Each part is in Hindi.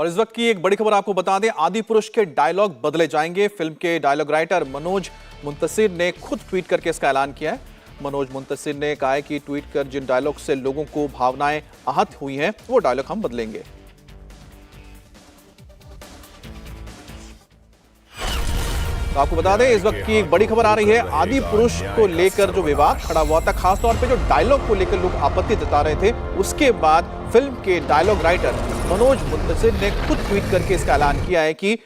और इस वक्त की एक बड़ी खबर आपको बता दें, आदि पुरुष के डायलॉग बदले जाएंगे। फिल्म के डायलॉग राइटर मनोज मुंतसिर ने खुद ट्वीट करके इसका ऐलान किया है। मनोज मुंतसिर ने कहा है कि ट्वीट कर जिन डायलॉग से लोगों को भावनाएं आहत हुई हैं, वो डायलॉग हम बदलेंगे। तो आपको बता दें, इस वक्त की एक बड़ी खबर आ रही है। आदि पुरुष को लेकर जो विवाद खड़ा हुआ था, खासतौर पे जो डायलॉग को लेकर लोग आपत्ति जता रहे थे, उसके बाद फिल्म के डायलॉग राइटर मनोज मुंतसिर ने खुद ट्वीट करके इसका ऐलान किया है कि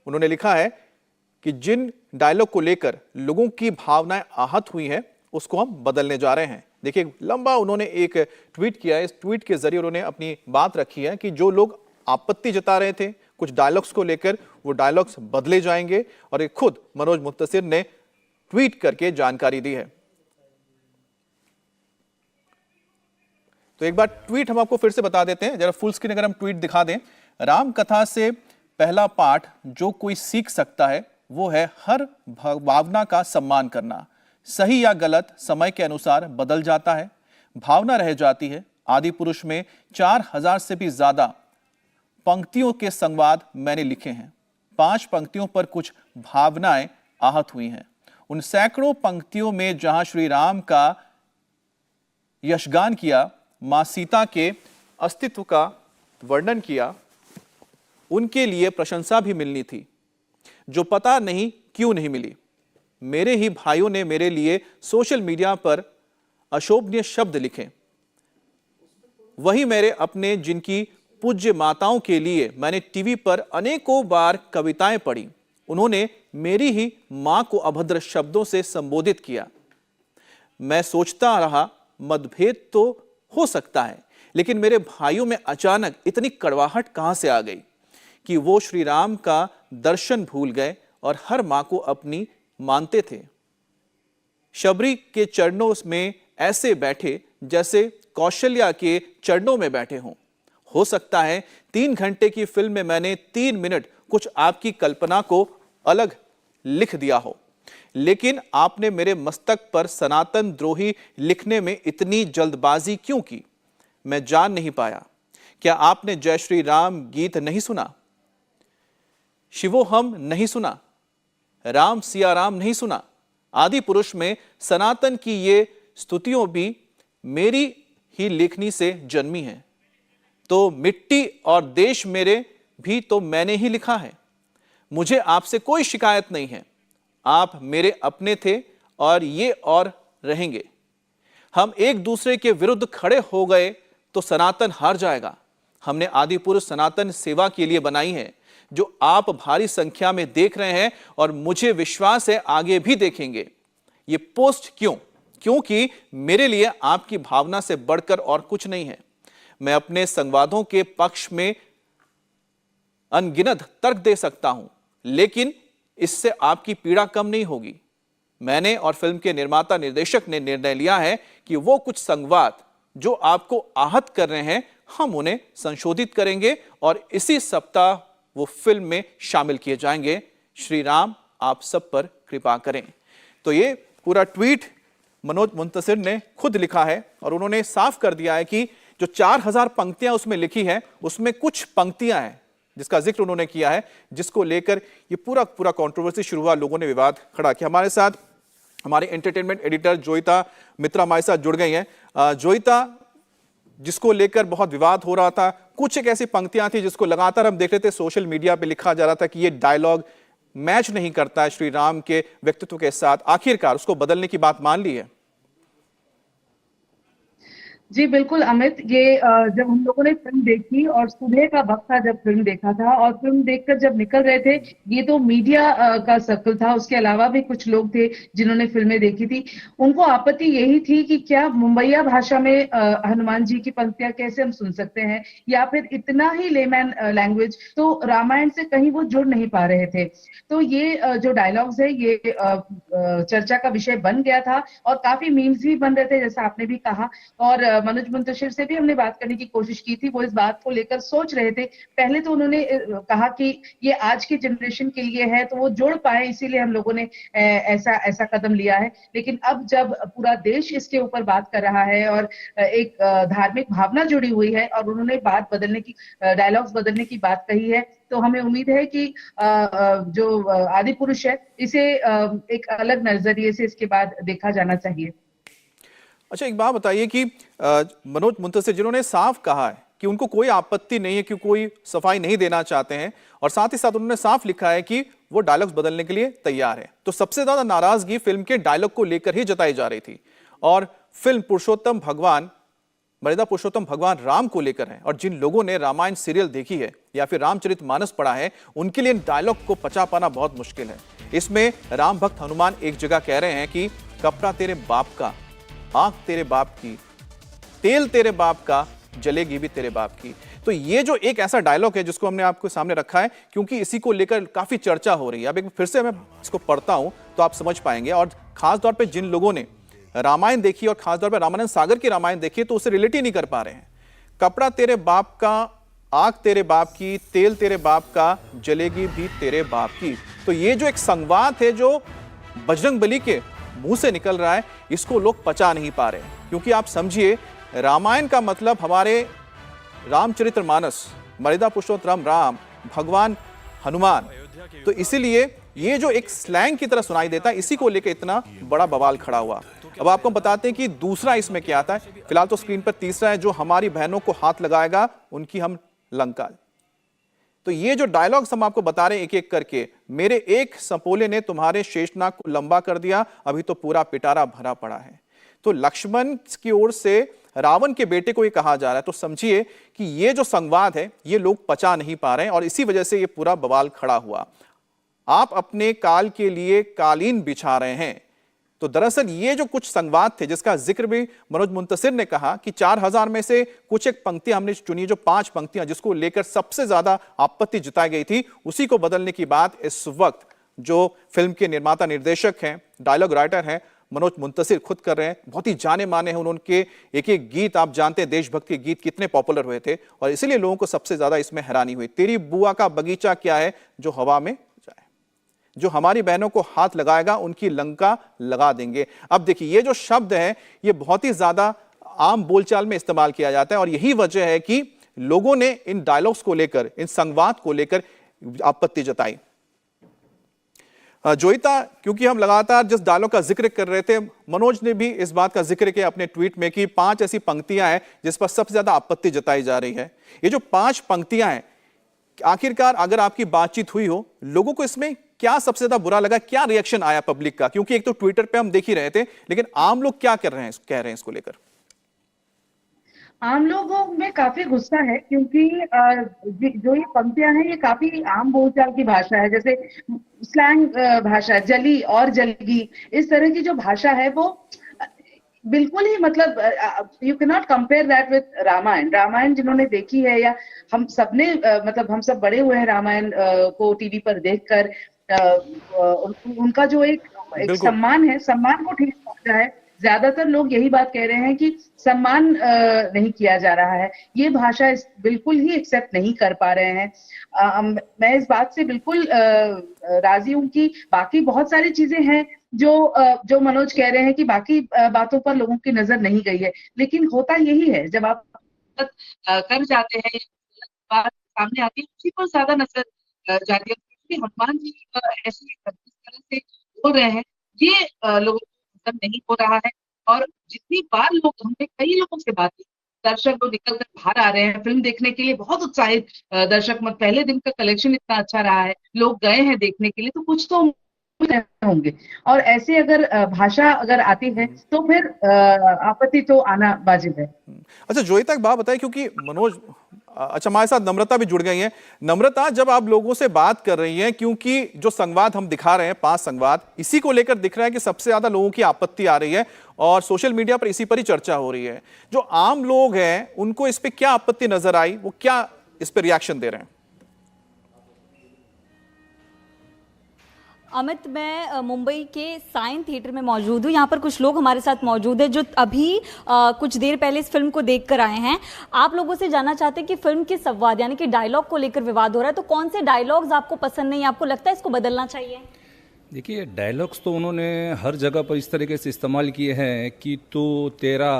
उन्होंने लिखा है कि जिन डायलॉग को लेकर लोगों की भावनाएं आहत हुई हैं, उसको हम बदलने जा रहे हैं। देखिए, लंबा उन्होंने एक ट्वीट किया है। इस ट्वीट के जरिए उन्होंने अपनी बात रखी है कि जो लोग आपत्ति जता रहे थे कुछ डायलॉग्स को लेकर, वो डायलॉग्स बदले जाएंगे। और ये खुद मनोज मुंतसिर ने ट्वीट करके जानकारी दी है। तो एक बार ट्वीट हम आपको फिर से बता देते हैं, जरा फुल स्क्रीन अगर हम ट्वीट दिखा दें। राम कथा से पहला पाठ जो कोई सीख सकता है वो है हर भावना का सम्मान करना। सही या गलत समय के अनुसार बदल जाता है, भावना रह जाती है। आदि पुरुष में 4000 से भी ज्यादा पंक्तियों के संवाद मैंने लिखे हैं। 5 पंक्तियों पर कुछ भावनाएं आहत हुई हैं। उन सैकड़ों पंक्तियों में जहां श्री राम का यशगान किया, मां सीता के अस्तित्व का वर्णन किया, उनके लिए प्रशंसा भी मिलनी थी, जो पता नहीं क्यों नहीं मिली। मेरे ही भाइयों ने मेरे लिए सोशल मीडिया पर अशोभनीय शब्द लिखे, वही मेरे अपने जिनकी पूज्य माताओं के लिए मैंने टीवी पर अनेकों बार कविताएं पढ़ी, उन्होंने मेरी ही मां को अभद्र शब्दों से संबोधित किया। मैं सोचता रहा मतभेद तो हो सकता है, लेकिन मेरे भाइयों में अचानक इतनी कड़वाहट कहां से आ गई कि वो श्री राम का दर्शन भूल गए और हर मां को अपनी मानते थे। शबरी के चरणों में ऐसे बैठे जैसे कौशल्या के चरणों में बैठे हों। हो सकता है 3 घंटे की फिल्म में मैंने 3 मिनट कुछ आपकी कल्पना को अलग लिख दिया हो, लेकिन आपने मेरे मस्तक पर सनातन द्रोही लिखने में इतनी जल्दबाजी क्यों की? मैं जान नहीं पाया। क्या आपने जय श्री राम गीत नहीं सुना? शिवोहम नहीं सुना? राम सिया राम नहीं सुना? आदि पुरुष में सनातन की ये स्तुतियों भी मेरी ही लेखनी से जन्मी है। तो मिट्टी और देश मेरे भी तो मैंने ही लिखा है। मुझे आपसे कोई शिकायत नहीं है। आप मेरे अपने थे और ये और रहेंगे। हम एक दूसरे के विरुद्ध खड़े हो गए तो सनातन हार जाएगा। हमने आदि पुरुष सनातन सेवा के लिए बनाई है, जो आप भारी संख्या में देख रहे हैं और मुझे विश्वास है आगे भी देखेंगे। ये पोस्ट क्यों? क्योंकि मेरे लिए आपकी भावना से बढ़कर और कुछ नहीं है। मैं अपने संवादों के पक्ष में अनगिनत तर्क दे सकता हूं, लेकिन इससे आपकी पीड़ा कम नहीं होगी। मैंने और फिल्म के निर्माता निर्देशक ने निर्णय लिया है कि वो कुछ संवाद जो आपको आहत कर रहे हैं, हम उन्हें संशोधित करेंगे और इसी सप्ताह वो फिल्म में शामिल किए जाएंगे। श्री राम आप सब पर कृपा करें। तो ये पूरा ट्वीट मनोज मुंतसिर ने खुद लिखा है और उन्होंने साफ कर दिया है कि जो 4000 पंक्तियां उसमें लिखी हैं, उसमें कुछ पंक्तियां हैं जिसका जिक्र उन्होंने किया है, जिसको लेकर ये पूरा कंट्रोवर्सी शुरू हुआ, लोगों ने विवाद खड़ा किया। हमारे साथ हमारे एंटरटेनमेंट एडिटर जोईता मित्रा हमारे साथ जुड़ गई हैं। जोईता, जिसको लेकर बहुत विवाद हो रहा था, कुछ एक ऐसी पंक्तियां थी जिसको लगातार हम देख रहे थे सोशल मीडिया पे लिखा जा रहा था कि ये डायलॉग मैच नहीं करता है श्री राम के व्यक्तित्व के साथ। आखिरकार उसको बदलने की बात मान ली है? जी बिल्कुल अमित, ये जब हम लोगों ने फिल्म देखी और सुबह का वक्त था जब फिल्म देखा था, और फिल्म देखकर जब निकल रहे थे, ये तो मीडिया का सर्कल था, उसके अलावा भी कुछ लोग थे जिन्होंने फिल्में देखी थी। उनको आपत्ति यही थी कि क्या मुंबईया भाषा में हनुमान जी की पंक्तियां कैसे हम सुन सकते हैं, या फिर इतना ही लेमैन लैंग्वेज, तो रामायण से कहीं वो जुड़ नहीं पा रहे थे। तो ये जो डायलॉग्स है, ये चर्चा का विषय बन गया था और काफी मीम्स भी बन रहे थे, जैसा आपने भी कहा। और मनोज मुंतशिर से भी हमने बात करने की कोशिश की थी। वो इस बात को लेकर सोच रहे थे। पहले तो उन्होंने कहा कि ये आज की जनरेशन के लिए है, तो वो जोड़ पाए, इसीलिए हम लोगों ने ऐसा ऐसा कदम लिया है। लेकिन अब जब पूरा देश इसके ऊपर बात कर रहा है और एक धार्मिक भावना जुड़ी हुई है और उन्होंने बात बदलने की, डायलॉग्स बदलने की बात कही है, तो हमें उम्मीद है कि जो आदि पुरुष है इसे एक अलग नजरिए से इसके बाद देखा जाना चाहिए। अच्छा, एक बात बताइए कि मनोज मुंतशिर जिन्होंने साफ कहा है कि उनको कोई आपत्ति नहीं है, कि कोई सफाई नहीं देना चाहते हैं, और साथ ही साथ उन्होंने साफ लिखा है कि वो डायलॉग्स बदलने के लिए तैयार है, तो सबसे ज्यादा नाराजगी फिल्म के डायलॉग को लेकर ही जताई जा रही थी। और फिल्म पुरुषोत्तम भगवान, मर्यादा पुरुषोत्तम भगवान राम को लेकर है, और जिन लोगों ने रामायण सीरियल देखी है या फिर रामचरितमानस पढ़ा है, उनके लिए इन डायलॉग को पचा पाना बहुत मुश्किल है। इसमें राम भक्त हनुमान एक जगह कह रहे हैं कि कपड़ा तेरे बाप का, आंख तेरे बाप की, तेल तेरे बाप का, जलेगी भी तेरे बाप की। तो ये जो एक ऐसा डायलॉग है जिसको हमने आपको सामने रखा है, क्योंकि इसी को लेकर काफी चर्चा हो रही है। अब एक फिर से मैं इसको पढ़ता हूं तो आप समझ पाएंगे, और खास तौर पे जिन लोगों ने रामायण देखी और खास तौर पे रामानंद सागर की रामायण देखी तो उसे रिलेट ही नहीं कर पा रहे हैं। कपड़ा तेरे बाप का, आंख तेरे बाप की, तेल तेरे बाप का, जलेगी भी तेरे बाप की। तो ये जो एक संवाद है जो बजरंगबली के मुंह से निकल रहा है, इसको लोग पचा नहीं पा रहे, क्योंकि आप समझिए रामायण का मतलब हमारे रामचरितमानस, मर्यादा पुरुषोत्तम राम, भगवान हनुमान, तो इसीलिए ये जो एक स्लैंग की तरह सुनाई देता है, इसी को लेकर इतना बड़ा बवाल खड़ा हुआ। अब आपको बताते हैं कि दूसरा इसमें क्या आता है। फिलहाल तो स्क्रीन पर तीसरा है, जो हमारी बहनों को हाथ लगाएगा उनकी हम लंका। तो ये जो डायलॉग्स हम आपको बता रहे हैं एक एक करके, मेरे एक सपोले ने तुम्हारे शेषनाग को लंबा कर दिया, अभी तो पूरा पिटारा भरा पड़ा है। तो लक्ष्मण की ओर से रावण के बेटे को ये कहा जा रहा है, तो समझिए कि ये जो संवाद है ये लोग पचा नहीं पा रहे हैं, और इसी वजह से ये पूरा बवाल खड़ा हुआ। आप अपने काल के लिए कालीन बिछा रहे हैं। तो दरअसल ये जो कुछ संवाद थे, जिसका जिक्र भी मनोज मुंतशिर ने कहा कि 4000 में से कुछ एक पंक्तियां हमने चुनी, जो 5 पंक्तियां जिसको लेकर सबसे ज्यादा आपत्ति जताई गई थी, उसी को बदलने की बात इस वक्त जो फिल्म के निर्माता निर्देशक हैं, डायलॉग राइटर हैं, मनोज मुंतशिर खुद कर रहे हैं। बहुत ही जाने माने हैं उनके एक एक गीत, आप जानते हैं देशभक्ति के गीत कितने पॉपुलर हुए थे, और इसीलिए लोगों को सबसे ज्यादा इसमें हैरानी हुई। तेरी बुआ का बगीचा क्या है जो हवा में जाए, जो हमारी बहनों को हाथ लगाएगा उनकी लंका लगा देंगे। अब देखिए ये जो शब्द है ये बहुत ही ज्यादा आम बोलचाल में इस्तेमाल किया जाता है, और यही वजह है कि लोगों ने इन डायलॉग्स को लेकर, इन संवाद को लेकर आपत्ति जताई। जोईता, क्योंकि हम लगातार जिस डायलॉग का जिक्र कर रहे थे, मनोज ने भी इस बात का जिक्र किया अपने ट्वीट में कि 5 ऐसी पंक्तियां हैं जिस पर सबसे ज्यादा आपत्ति जताई जा रही है। ये जो 5 पंक्तियां हैं, आखिरकार अगर आपकी बातचीत हुई हो, लोगों को इसमें क्या सबसे ज्यादा बुरा लगा, क्या रिएक्शन आया पब्लिक का? क्योंकि एक तो ट्विटर पे हम देख ही रहे थे, लेकिन आम लोग क्या कर रहे हैं, कह रहे हैं इसको लेकर? आम लोगों में काफी गुस्सा है, क्योंकि जो ये पंक्तियां हैं ये काफी आम बोलचाल की भाषा है। जैसे स्लैंग भाषा, जली और जलगी, इस तरह की जो भाषा है वो बिल्कुल ही, मतलब you can not compare that with Ramayan. Ramayan जिन्होंने देखी है, या हम सबने मतलब हम सब बड़े हुए हैं रामायण को टीवी पर देखकर, उनका जो एक सम्मान है, सम्मान को ठेस पहुंचा है। ज्यादातर लोग यही बात कह रहे हैं कि सम्मान नहीं किया जा रहा है, ये भाषा बिल्कुल ही एक्सेप्ट नहीं कर पा रहे हैं। मैं इस बात से बिल्कुल राजी हूं कि बाकी बहुत सारी चीजें हैं जो मनोज कह रहे हैं कि बाकी बातों पर लोगों की नजर नहीं गई है, लेकिन होता यही है, जब आप कर जाते हैं, बात सामने आती है, उसी पर ज्यादा नजर जाती है। हनुमान जी ऐसे जिस तरह से बोल रहे हैं, ये लोगों को पसंद नहीं हो रहा है। और जितनी बार लोग, हमने कई लोगों से बात की, दर्शक लोग निकल कर बाहर आ रहे हैं फिल्म देखने के लिए, बहुत उत्साहित दर्शक, मत पहले दिन का कलेक्शन इतना अच्छा रहा है, लोग गए हैं देखने के लिए, तो कुछ तो होंगे। और ऐसे अगर भाषा अगर आती है तो फिर आपत्ति तो आना वाजिब है। अच्छा जोईता, एक बात बताइए, क्योंकि मनोज, अच्छा हमारे साथ नम्रता भी जुड़ गई है। नम्रता, जब आप लोगों से बात कर रही हैं, क्योंकि जो संवाद हम दिखा रहे हैं 5 संवाद, इसी को लेकर दिख रहा है कि सबसे ज्यादा लोगों की आपत्ति आ रही है, और सोशल मीडिया पर इसी पर ही चर्चा हो रही है। जो आम लोग हैं उनको इस पर क्या आपत्ति नजर आई, वो क्या इस पर रिएक्शन दे रहे हैं? अमित, मैं मुंबई के साइन थिएटर में मौजूद हूँ। यहाँ पर कुछ लोग हमारे साथ मौजूद हैं जो अभी कुछ देर पहले इस फिल्म को देख कर आए हैं। आप लोगों से जानना चाहते हैं कि फिल्म के संवाद यानी कि डायलॉग को लेकर विवाद हो रहा है, तो कौन से डायलॉग्स आपको पसंद नहीं, आपको लगता है इसको बदलना चाहिए? देखिए, डायलॉग्स तो उन्होंने हर जगह पर इस तरीके से इस्तेमाल किए हैं कि तू तेरा,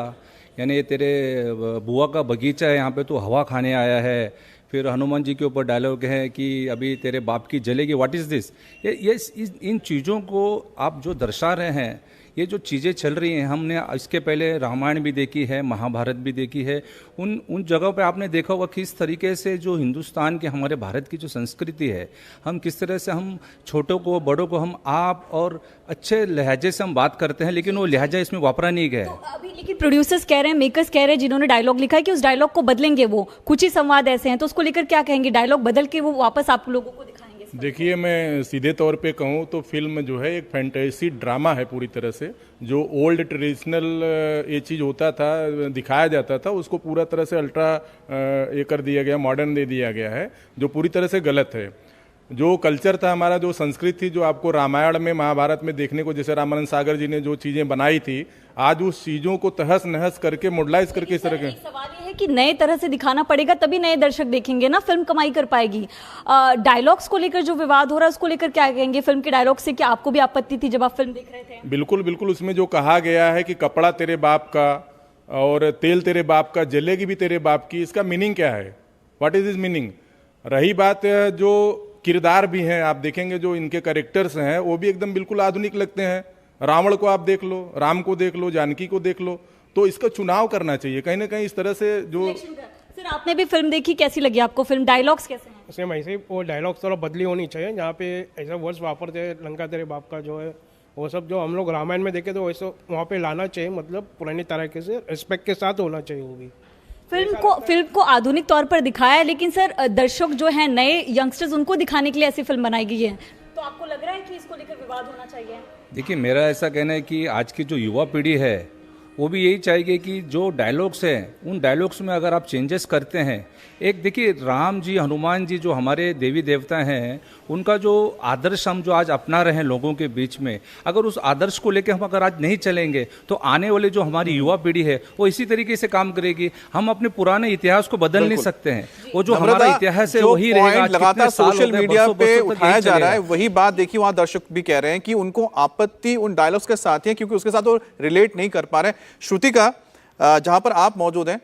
यानी तेरे बुआ का बगीचा है, यहाँ पे तू हवा खाने आया है। फिर हनुमान जी के ऊपर डायलॉग है कि अभी तेरे बाप की जलेगी, व्हाट इज़ दिस। ये इन चीज़ों को आप जो दर्शा रहे हैं, ये जो चीज़ें चल रही हैं, हमने इसके पहले रामायण भी देखी है, महाभारत भी देखी है। उन जगहों पे आपने देखा होगा किस तरीके से जो हिंदुस्तान के, हमारे भारत की जो संस्कृति है, हम किस तरह से हम छोटों को बड़ों को हम आप और अच्छे लहजे से हम बात करते हैं, लेकिन वो लहजा इसमें वापरा नहीं गया है। तो अभी लेकिन प्रोड्यूसर्स कह रहे हैं, मेकर्स कह रहे हैं, जिन्होंने डायलॉग लिखा है कि उस डायलॉग को बदलेंगे। वो कुछ ही संवाद ऐसे हैं, तो उसको लेकर क्या कहेंगे? डायलॉग बदल के वो वापस आप लोगों को दिखाएंगे? देखिए, मैं सीधे तौर पे कहूँ तो फिल्म जो है एक फैंटेसी ड्रामा है पूरी तरह से। जो ओल्ड ट्रेडिशनल ये चीज़ होता था, दिखाया जाता था, उसको पूरा तरह से अल्ट्रा ये कर दिया गया, मॉडर्न दे दिया गया है, जो पूरी तरह से गलत है। जो कल्चर था हमारा, जो संस्कृति थी, जो आपको रामायण में महाभारत में देखने को, जैसे रामानंद सागर जी ने जो चीज़ें बनाई थी, आज उस चीज़ों को तहस नहस करके मॉडलाइज करके इस तरह के। सवाल ये है कि नए तरह से दिखाना पड़ेगा, तभी नए दर्शक देखेंगे ना, फिल्म कमाई कर पाएगी। डायलॉग्स को लेकर जो विवाद हो रहा है उसको लेकर क्या कहेंगे? फिल्म के डायलॉग से क्या आपको भी आपत्ति थी जब आप फिल्म देख रहे थे? बिल्कुल बिल्कुल, उसमें जो कहा गया है कि कपड़ा तेरे बाप का और तेल तेरे बाप का, जलेगी भी तेरे बाप की, इसका मीनिंग क्या है? What is is meaning? रही बात जो किरदार भी हैं, आप देखेंगे जो इनके कैरेक्टर्स हैं वो भी एकदम बिल्कुल आधुनिक लगते हैं। रावण को आप देख लो, राम को देख लो, जानकी को देख लो, तो इसका चुनाव करना चाहिए कहीं ना कहीं इस तरह से। जो सर, आपने भी फिल्म देखी, कैसी लगी आपको फिल्म? डायलॉग्स कैसे हैं? सेम ऐसे ही वो डायलॉग्स थोड़ा बदली होनी चाहिए। जहाँ पे ऐसा वर्ड्स वापरते हैं, लंका तेरे बाप का जो है, वो सब जो हम लोग रामायण में देखे तो वैसे वहाँ पे लाना चाहिए, मतलब पुरानी तरीके से रिस्पेक्ट के साथ होना चाहिए वो भी। फिल्म को आधुनिक तौर पर दिखाया है, लेकिन सर दर्शक जो हैं, नए यंगस्टर्स, उनको दिखाने के लिए ऐसी फिल्म बनाई गई है, तो आपको लग रहा है कि इसको लेकर विवाद होना चाहिए? देखिए, मेरा ऐसा कहना है कि आज की जो युवा पीढ़ी है वो भी यही चाहेगी कि जो डायलॉग्स हैं, उन डायलॉग्स में अगर आप चेंजेस करते हैं, एक देखिए राम जी, हनुमान जी जो हमारे देवी देवता हैं, उनका जो आदर्श हम जो आज अपना रहे हैं लोगों के बीच में, अगर उस आदर्श को लेकर हम अगर आज नहीं चलेंगे तो आने वाले जो हमारी युवा पीढ़ी है वो इसी तरीके से काम करेगी। हम अपने पुराने इतिहास को बदल नहीं सकते हैं। वो जो हमारा इतिहास है वही रहेगा। लगातार सोशल मीडिया पे उठाया जा रहा है, वही बात देखिए वहां दर्शक भी कह रहे हैं कि उनको आपत्ति उन डायलॉग्स के साथ है, क्योंकि उसके साथ वो रिलेट नहीं कर पा रहे। श्रुतिका, जहां पर आप मौजूद हैं,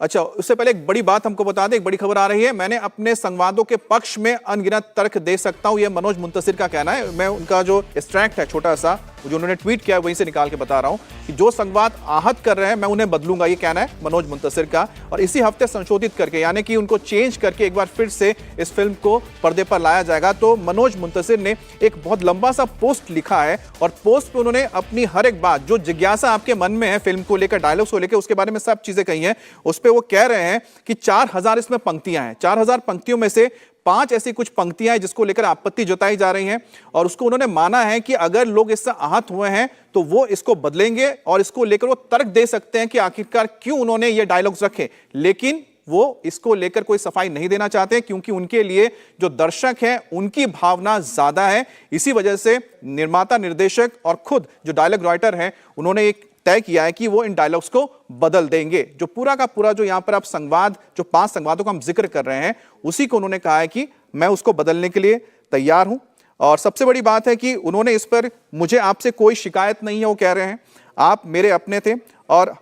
अच्छा उससे पहले एक बड़ी बात हमको बता दें, एक बड़ी खबर आ रही है। मैंने अपने संवादों के पक्ष में अनगिनत तर्क दे सकता हूं, यह मनोज मुंतसिर का कहना है। मैं उनका जो एक्सट्रैक्ट है छोटा सा, जो उन्होंने ट्वीट किया है, वहीं से निकाल के बता रहा हूं कि जो संवाद आहत कर रहे हैं मैं उन्हें बदलूंगा, ये कहना है मनोज मुंतसिर का। और इसी हफ्ते संशोधित करके, यानी कि उनको चेंज करके एक बार फिर से इस फिल्म को पर्दे पर लाया जाएगा। तो मनोज मुंतसिर ने एक बहुत लंबा सा पोस्ट लिखा है और पोस्ट पे उन्होंने अपनी हर एक बात, जो जिज्ञासा आपके मन में है फिल्म को लेकर, डायलॉग्स को लेकर, उसके बारे में सब चीजें कही हैं। उस पर वो कह रहे हैं कि 4000 इसमें पंक्तियां हैं, 4000 पंक्तियों में से 5 ऐसी कुछ पंक्तियां हैं जिसको लेकर आपत्ति जताई जा रही हैं, और उसको उन्होंने माना है कि अगर लोग इससे आहत हुए हैं तो वो इसको बदलेंगे और इसको लेकर वो तर्क दे सकते हैं कि आखिरकार क्यों उन्होंने ये डायलॉग्स रखे। लेकिन वो इसको लेकर कोई सफाई नहीं देना चाहते, क्योंकि उनके लिए जो दर्शक हैं उनकी भावना ज्यादा है। इसी वजह से निर्माता, निर्देशक और खुद जो डायलॉग राइटर हैं, उन्होंने एक तय किया है कि वो इन डायलॉग्स को बदल देंगे। जो पूरा का पूरा जो यहां पर आप संवाद, जो 5 संवादों का हम जिक्र कर रहे हैं, उसी को उन्होंने कहा है कि मैं उसको बदलने के लिए तैयार हूं। और सबसे बड़ी बात है कि उन्होंने इस पर, मुझे आपसे कोई शिकायत नहीं है, वो कह रहे हैं आप मेरे अपने थे और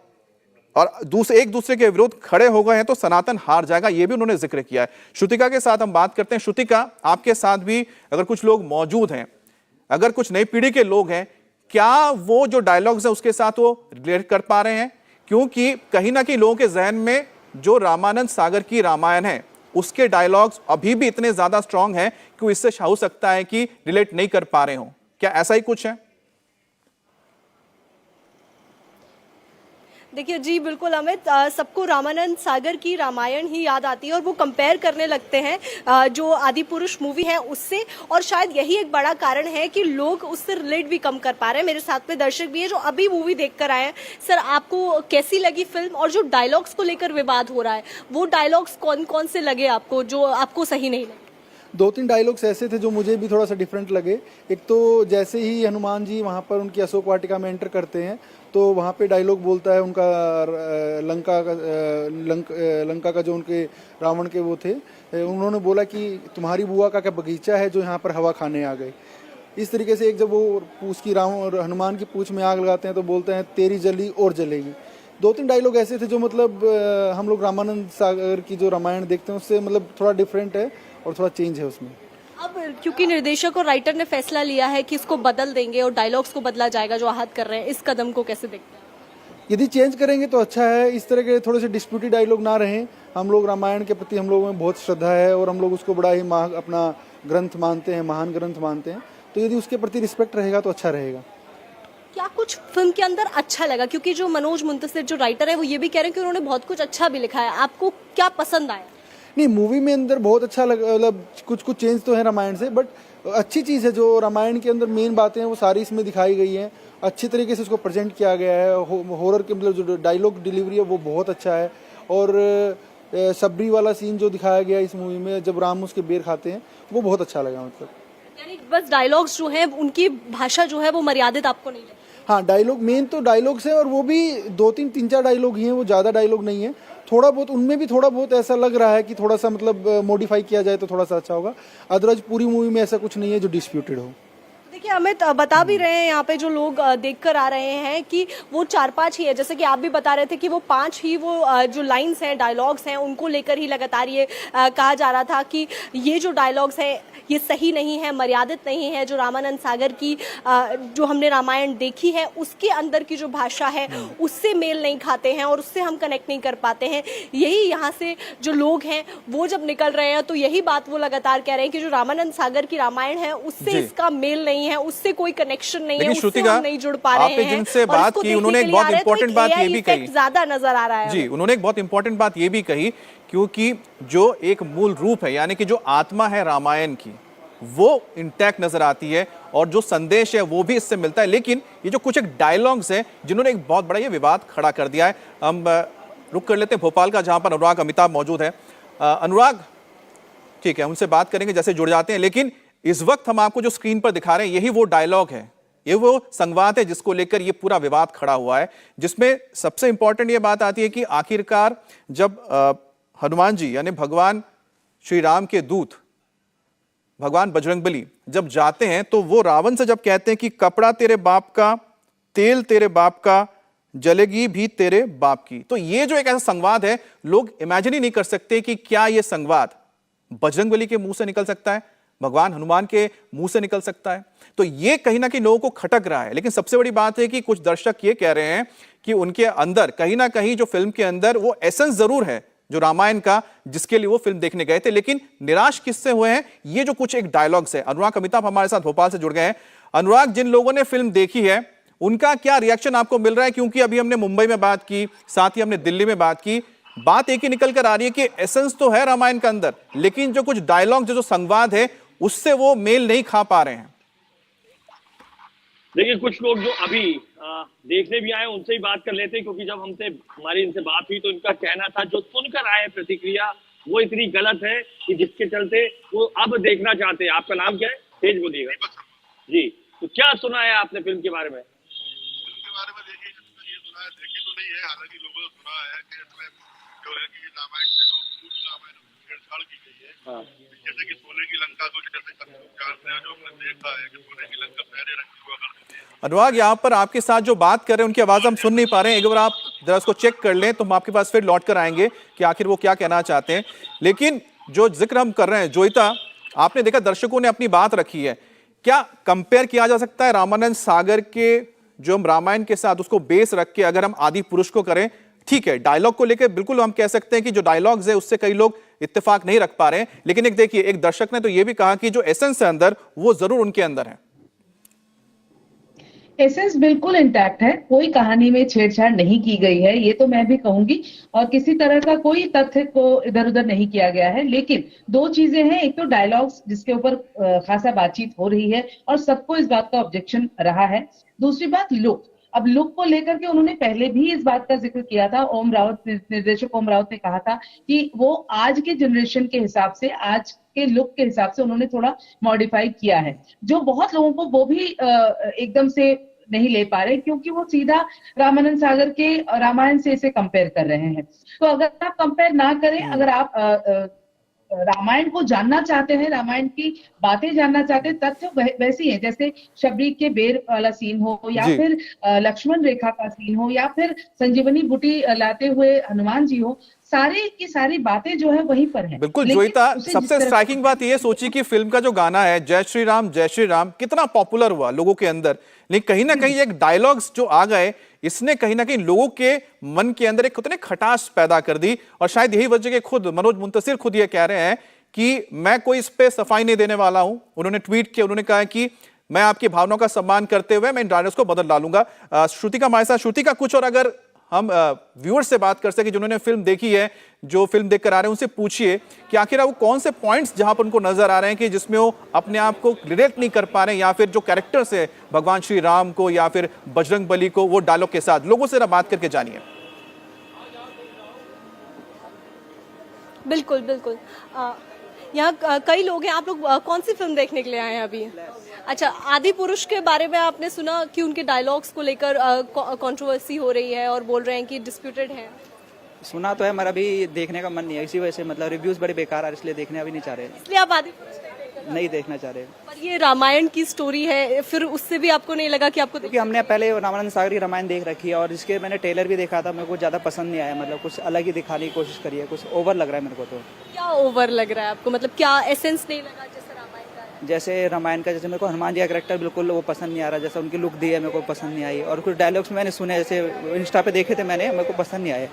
एक दूसरे के विरुद्ध खड़े हो गए हैं तो सनातन हार जाएगा, ये भी उन्होंने जिक्र किया है। श्रुतिका के साथ हम बात करते हैं। श्रुतिका, आपके साथ भी अगर कुछ लोग मौजूद हैं, अगर कुछ नई पीढ़ी के लोग हैं, क्या वो जो डायलॉग्स है उसके साथ वो रिलेट कर पा रहे हैं? क्योंकि कहीं ना कहीं लोगों के जहन में जो रामानंद सागर की रामायण है उसके डायलॉग्स अभी भी इतने ज्यादा स्ट्रांग हैं कि इससे हो सकता है कि रिलेट नहीं कर पा रहे हो। क्या ऐसा ही कुछ है? देखिए जी, बिल्कुल अमित, सबको रामानंद सागर की रामायण ही याद आती है और वो कंपेयर करने लगते हैं जो आदि पुरुष मूवी है उससे, और शायद यही एक बड़ा कारण है कि लोग उससे रिलेट भी कम कर पा रहे हैं। मेरे साथ में दर्शक भी है जो अभी मूवी देख कर आए हैं। सर, आपको कैसी लगी फिल्म? और जो डायलॉग्स को लेकर विवाद हो रहा है, वो डायलॉग्स कौन कौन से लगे आपको जो आपको सही नहीं लगे? दो तीन डायलॉग्स ऐसे थे जो मुझे भी थोड़ा सा डिफरेंट लगे। एक तो जैसे ही हनुमान जी वहाँ पर उनकी अशोक वाटिका में एंटर करते हैं तो वहाँ पे डायलॉग बोलता है उनका लंका का जो उनके रावण के वो थे, उन्होंने बोला कि तुम्हारी बुआ का क्या बगीचा है जो यहाँ पर हवा खाने आ गए। इस तरीके से एक जब वो उसकी रावण हनुमान की पूंछ में आग लगाते हैं तो बोलते हैं तेरी जली और जलेगी। दो तीन डायलॉग ऐसे थे जो मतलब हम लोग रामानंद सागर की जो रामायण देखते हैं उससे मतलब थोड़ा डिफरेंट है और थोड़ा चेंज है उसमें। अब क्योंकि निर्देशक और राइटर ने फैसला लिया है कि इसको बदल देंगे और डायलॉग्स को बदला जाएगा जो आहत कर रहे हैं, इस कदम को कैसे देखते हैं? यदि चेंज करेंगे तो अच्छा है। इस तरह के थोड़े से डिस्प्यूटेड डायलॉग ना रहें। हम लोग रामायण के प्रति हम लोगों में बहुत श्रद्धा है और हम लोग उसको बड़ा ही अपना ग्रंथ मानते हैं, महान ग्रंथ मानते हैं। तो यदि उसके प्रति रिस्पेक्ट रहेगा तो अच्छा रहेगा। क्या कुछ फिल्म के अंदर अच्छा लगा? क्योंकि जो मनोज मुंतसिर जो राइटर है वो ये भी कह रहे हैं कि उन्होंने बहुत कुछ अच्छा भी लिखा है। आपको क्या पसंद आया? नहीं, मूवी में अंदर बहुत अच्छा लगा, मतलब कुछ कुछ चेंज तो है रामायण से, बट अच्छी चीज़ है। जो रामायण के अंदर मेन बातें हैं वो सारी इसमें दिखाई गई हैं। अच्छी तरीके से उसको प्रेजेंट किया गया है। हॉरर के मतलब जो डायलॉग डिलीवरी है वो बहुत अच्छा है। और सबरी वाला सीन जो दिखाया गया इस मूवी में जब राम उसके बेर खाते हैं वो बहुत अच्छा लगा। मतलब यानी बस डायलॉग्स जो हैं उनकी भाषा जो है वो मर्यादित आपको नहीं लगी? हाँ, डायलॉग मेन तो डायलॉग्स है और वो भी तीन चार डायलॉग ही हैं, वो ज़्यादा डायलॉग नहीं है। थोड़ा बहुत उनमें भी थोड़ा बहुत ऐसा लग रहा है कि थोड़ा सा मतलब मॉडिफाई किया जाए तो थोड़ा सा अच्छा होगा। अदरवाइज पूरी मूवी में ऐसा कुछ नहीं है जो डिस्प्यूटेड हो। देखिए अमित, बता भी रहे हैं यहाँ पे जो लोग देखकर आ रहे हैं कि वो 4-5 ही है, जैसे कि आप भी बता रहे थे कि वो 5 ही वो जो लाइंस हैं, डायलॉग्स हैं, उनको लेकर ही लगातार ये कहा जा रहा था कि ये जो डायलॉग्स हैं ये सही नहीं है, मर्यादित नहीं है। जो रामानंद सागर की जो हमने रामायण देखी है उसके अंदर की जो भाषा है उससे मेल नहीं खाते हैं और उससे हम कनेक्ट नहीं कर पाते हैं। यही यहाँ से जो लोग हैं वो जब निकल रहे हैं तो यही बात वो लगातार कह रहे हैं कि जो रामानंद सागर की रामायण है उससे इसका मेल नहीं है, उससे कोई कनेक्शन नहीं है, उससे हम नहीं जुड़ पा रहे हैं। जिनसे बात की उन्होंने एक बहुत इंपॉर्टेंट बात ये भी कही, ज्यादा नजर आ रहा है जी, उन्होंने एक बहुत इंपॉर्टेंट बात ये भी कही, क्योंकि जो एक मूल रूप है यानी कि जो आत्मा है रामायण की वो इंटैक्ट नजर आती है और जो संदेश है वो भी इससे मिलता है। लेकिन ये जो कुछ एक डायलॉग्स हैं जिन्होंने एक बहुत बड़ा ये विवाद खड़ा कर दिया है। हम रुक कर लेते हैं भोपाल का, जहां पर अनुराग अमिताभ मौजूद है। अनुराग, ठीक है, उनसे बात करेंगे जैसे जुड़ जाते हैं। लेकिन इस वक्त हम आपको जो स्क्रीन पर दिखा रहे हैं यही वो डायलॉग है, ये वो संवाद है जिसको लेकर ये पूरा विवाद खड़ा हुआ है, जिसमें सबसे इंपॉर्टेंट ये बात आती है कि आखिरकार जब हनुमान जी यानी भगवान श्री राम के दूत भगवान बजरंगबली जब जाते हैं तो वो रावण से जब कहते हैं कि कपड़ा तेरे बाप का, तेल तेरे बाप का, जलेगी भी तेरे बाप की, तो ये जो एक ऐसा संवाद है लोग इमेजिन ही नहीं कर सकते कि क्या ये संवाद बजरंगबली के मुंह से निकल सकता है, भगवान हनुमान के मुंह से निकल सकता है। तो ये कहीं ना कहीं लोगों को खटक रहा है। लेकिन सबसे बड़ी बात है कि कुछ दर्शक ये कह रहे हैं कि उनके अंदर कहीं ना कहीं जो फिल्म के अंदर वो एसेंस जरूर है जो रामायण का, जिसके लिए वो फिल्म देखने गए थे, लेकिन निराश किससे हुए हैं, ये जो कुछ एक डायलॉग्स है। अनुराग अमिताभ हमारे साथ भोपाल से जुड़ गए हैं। अनुराग, जिन लोगों ने फिल्म देखी है उनका क्या रिएक्शन आपको मिल रहा है? क्योंकि अभी हमने मुंबई में बात की, साथ ही हमने दिल्ली में बात की, बात एक ही निकल कर आ रही है कि एसेंस तो है रामायण के अंदर, लेकिन जो कुछ डायलॉग जो संवाद है उससे वो मेल नहीं खा पा रहे हैं। देखिए, कुछ लोग जो अभी देखने भी आए उनसे ही बात कर लेते हैं, क्योंकि जब हमारी इनसे बात हुई तो इनका कहना था जो सुनकर आए प्रतिक्रिया वो इतनी गलत है कि जिसके चलते वो अब देखना चाहते हैं। आपका नाम क्या है? तेज बोलिएगा जी। तो क्या सुना है आपने फिल्म के बारे में? फिल्म के बारे में देखिए, ये सुना है, देखी तो नहीं है, हालांकि लोगों ने सुना है कि इसमें जो है कि रामायण से जो पूर्ण रामायण छेड़छाड़ की गई है, जैसे कि सोने की लंका को जैसे जानते हैं, जो हमने देखा है कि सोने की लंका पहले रंग हुआ करती है। अनुराग, यहाँ पर आपके साथ जो बात कर रहे हैं उनकी आवाज हम सुन नहीं पा रहे हैं, एक बार आप जरा उसको चेक कर लें तो हम आपके पास फिर लौट कर आएंगे कि आखिर वो क्या कहना चाहते हैं। लेकिन जो जिक्र हम कर रहे हैं, जोईता, आपने देखा दर्शकों ने अपनी बात रखी है, क्या कंपेयर किया जा सकता है रामानंद सागर के जो हम रामायण के साथ उसको बेस रख के अगर हम आदि पुरुष को करें? ठीक है, डायलॉग को लेकर बिल्कुल हम कह सकते हैं कि जो डायलॉग्स है उससे कई लोग इत्तेफाक नहीं रख पा रहे हैं, लेकिन एक देखिए, एक दर्शक ने तो यह भी कहा कि जो एसेंस है अंदर वो जरूर उनके अंदर है। एसेंस बिल्कुल इंटैक्ट है, कोई कहानी में छेड़छाड़ नहीं की गई है, ये तो मैं भी कहूंगी, और किसी तरह का कोई तथ्य को इधर उधर नहीं किया गया है। लेकिन दो चीजें हैं, एक तो डायलॉग्स जिसके ऊपर खासा बातचीत हो रही है और सबको इस बात का ऑब्जेक्शन रहा है। दूसरी बात लुक, अब लुक को लेकर के उन्होंने पहले भी इस बात का जिक्र किया था। ओम रावत, निर्देशक ओम रावत ने कहा था कि वो आज के जनरेशन के हिसाब से, आज के लुक के हिसाब से उन्होंने थोड़ा मॉडिफाई किया है, जो बहुत लोगों को वो भी एकदम से नहीं ले पा रहे, क्योंकि वो सीधा रामानंद सागर के रामायण से इसे कंपेयर कर रहे हैं। तो अगर आप कंपेयर ना करें, अगर आप रामायण को जानना चाहते हैं, रामायण की बातें जानना चाहते हैं, तथ्य वैसी हैं, जैसे शबरी के बेर वाला सीन हो, या फिर लक्ष्मण रेखा का सीन हो, या फिर संजीवनी बूटी लाते हुए हनुमान जी हो, सारी की सारी बातें जो है वहीं पर हैं। बिल्कुल जोईता, सबसे स्ट्राइकिंग बात ये सोची कि फिल्म का जो गाना है जय श्री राम कितना पॉपुलर हुआ लोगों के अंदर, लेकिन कहीं ना कहीं एक डायलॉग्स जो आ गए, इसने कहीं ना कहीं लोगों के मन के अंदर एक कितने खटास पैदा कर दी। और शायद यही वजह के खुद मनोज मुंतसिर खुद ये कह रहे हैं कि मैं कोई इस पे सफाई नहीं देने वाला हूं। उन्होंने ट्वीट किया, उन्होंने कहा कि मैं आपकी भावनाओं का सम्मान करते हुए मैं इन डायलॉग्स को बदल डालूंगा। श्रुतिका हमारे साथ, श्रुतिका कुछ और अगर हम व्यूअर्स से बात कर सके जिन्होंने फिल्म देखी है, जो फिल्म देखकर आ रहे हैं, उनसे पूछिए कि आखिर वो कौन से पॉइंट्स जहां पर उनको नजर आ रहे हैं कि जिसमें वो अपने आप को रिलेट नहीं कर पा रहे हैं, या फिर जो कैरेक्टर्स है भगवान श्री राम को या फिर बजरंग बली को, वो डायलॉग के साथ लोगों से बात करके जानिए। बिल्कुल बिल्कुल। यहाँ कई लोग हैं। आप लोग कौन सी फिल्म देखने के लिए आए हैं अभी? अच्छा, आदि पुरुष के बारे में आपने सुना कि उनके डायलॉग्स को लेकर कंट्रोवर्सी हो रही है और बोल रहे हैं कि डिस्प्यूटेड है? सुना तो है, मगर अभी देखने का मन नहीं है, इसी वजह से मतलब रिव्यूज बड़े बेकार है, इसलिए देखने अभी नहीं चाह रहे। इसलिए आप आदि पुरुष नहीं देखना चाह रहे। पर ये रामायण की स्टोरी है, फिर उससे भी आपको नहीं लगा कि आपको? क्योंकि हमने पहले रामानंद सागर की रामायण देख रखी है और इसके मैंने ट्रेलर भी देखा था, मेरे को ज़्यादा पसंद नहीं आया। मतलब कुछ अलग ही दिखाने की कोशिश करी है, कुछ ओवर लग रहा है मेरे को। तो क्या ओवर लग रहा है आपको? मतलब क्या एसेंस नहीं लगा जैसे रामायण का? जैसे मेरे को हनुमान जी का कैरेक्टर बिल्कुल वो पसंद नहीं आ रहा, जैसे उनकी लुक दी है मेरे को पसंद नहीं आई। और कुछ डायलॉग्स मैंने सुने, जैसे इंस्टा पे देखे थे मैंने, मेरे को पसंद नहीं आए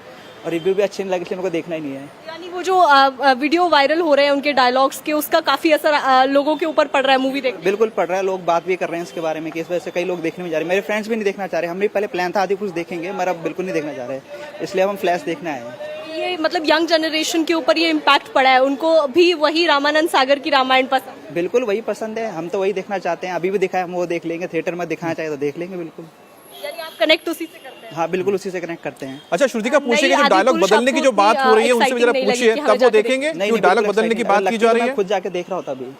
और रिव्यू भी अच्छे नहीं लगे, इसलिए मेरे को देखना ही नहीं है। यानी वो जो वीडियो वायरल हो रहे हैं उनके डायलॉग्स के, उसका काफी असर लोगों के ऊपर पड़ रहा है मूवी देखने? बिल्कुल पड़ रहा है, लोग बात भी कर रहे हैं इसके बारे में कि इस वजह से कई लोग देखने में जा रहे हैं। मेरे फ्रेंड्स भी नहीं देखना चाह रहे। हम भी पहले प्लान था आदि कुछ देखेंगे, मगर अब बिल्कुल नहीं देखना चाह रहे, इसलिए हम फ्लैश देखना है। ये मतलब यंग जनरेशन के ऊपर ये इम्पैक्ट पड़ा है, उनको भी वही रामानंद सागर की रामायण पसंद? बिल्कुल वही पसंद है, हम तो वही देखना चाहते हैं। अभी भी दिखाया, हम वो देख लेंगे, थिएटर में दिखाना चाहिए तो देख लेंगे। बिल्कुल, यानी आप कनेक्ट उसी से करते हैं? हाँ बिल्कुल उसी से कनेक्ट करते हैं। अच्छा श्रुतिका, पूछिए जो डायलॉग बदलने की जो बात हो रही है उनसे भी जरा पूछिए, तब वो देखेंगे क्यों डायलॉग बदलने की बात की जा रही है। खुद जाके देख रहा होता अभी।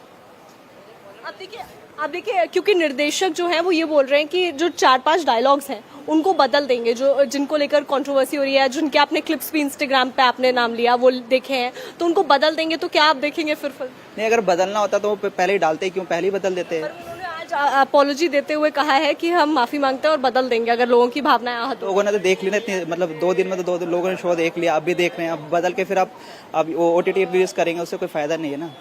आप देखिए, क्योंकि निर्देशक जो हैं वो ये बोल रहे हैं कि जो 4-5 डायलॉग्स हैं उनको बदल देंगे, जो जिनको लेकर कंट्रोवर्सी हो रही है, जिनके आपने क्लिप्स भी इंस्टाग्राम पे आपने नाम लिया वो देखे हैं, तो उनको बदल देंगे। तो क्या आप देखेंगे फिर फिल्म? नहीं, अगर बदलना होता तो वो पहले ही डालते, क्यों पहले ही बदल देते हैं। उन्होंने आज अपॉलॉजी देते हुए कहा है कि हम माफी मांगते हैं और बदल देंगे अगर लोगों की भावनाएं आहत हो। लोगों ने तो देख लिया, मतलब 2 दिन में तो 2 लोगों ने शो देख लिया, अब भी देख रहे हैं। अब बदल के फिर अब OTT रिलीज करेंगे, उससे कोई फायदा नहीं है ना।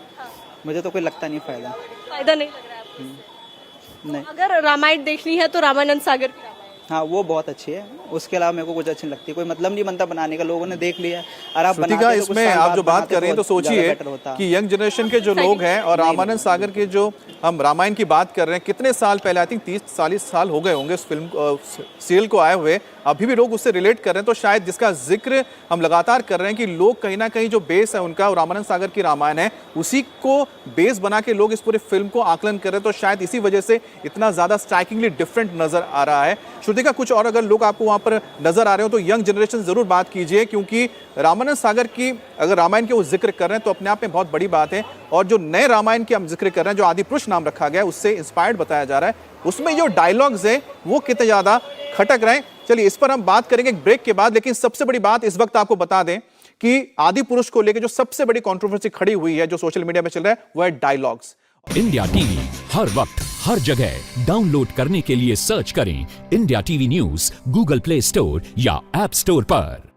मुझे तो कोई लगता नहीं फायदा नहीं लग रहा है आपको? नहीं। अगर रामायण देखनी है तो रामानंद सागर की रामायण, हाँ वो बहुत अच्छी है, उसके अलावा मेरे को कुछ अच्छी नहीं लगती। कोई मतलब नहीं बनता बनाने का, लोगों ने देख लिया। और आप श्रुतिका, इसमें आप जो बात कर रहे हैं तो सोचिए कि यंग जनरेशन के जो लोग हैं और रामानंद सागर के जो हम रामायण की बात कर रहे हैं, कितने साल पहले, आई थिंक 30-40 साल हो गए होंगे उस फिल्म सीरियल को आए हुए, अभी भी लोग उससे रिलेट कर रहे हैं। तो शायद जिसका जिक्र हम लगातार कर रहे हैं कि लोग कहीं ना कहीं जो बेस है उनका, रामानंद सागर की रामायण है, उसी को बेस बना के लोग इस पूरे फिल्म को आकलन कर रहे हैं। तो शायद इसी वजह से इतना ज्यादा स्ट्राइकिंगली डिफरेंट नजर आ रहा है। श्रुतिका, कुछ और अगर लोग आपको वहां पर नजर आ रहे हो तो यंग जनरेशन जरूर बात कीजिए, क्योंकि रामानंद सागर की अगर रामायण के वो जिक्र कर रहे हैं तो अपने आप में बहुत बड़ी बात है। और जो नए रामायण की हम जिक्र कर रहे हैं, जो आदि पुरुष नाम रखा गया है, उससे इंस्पायर्ड बताया जा रहा है, उसमें जो डायलॉग्स है वो कितने ज्यादा खटक रहे हैं। चलिए इस पर हम बात करेंगे एक ब्रेक के बाद, लेकिन सबसे बड़ी बात इस वक्त आपको बता दें कि आदि पुरुष को लेकर जो सबसे बड़ी कंट्रोवर्सी खड़ी हुई है, जो सोशल मीडिया में चल रहा है, वो है डायलॉग्स। इंडिया टीवी हर वक्त हर जगह डाउनलोड करने के लिए सर्च करें India TV news Google play store या ऐप स्टोर पर।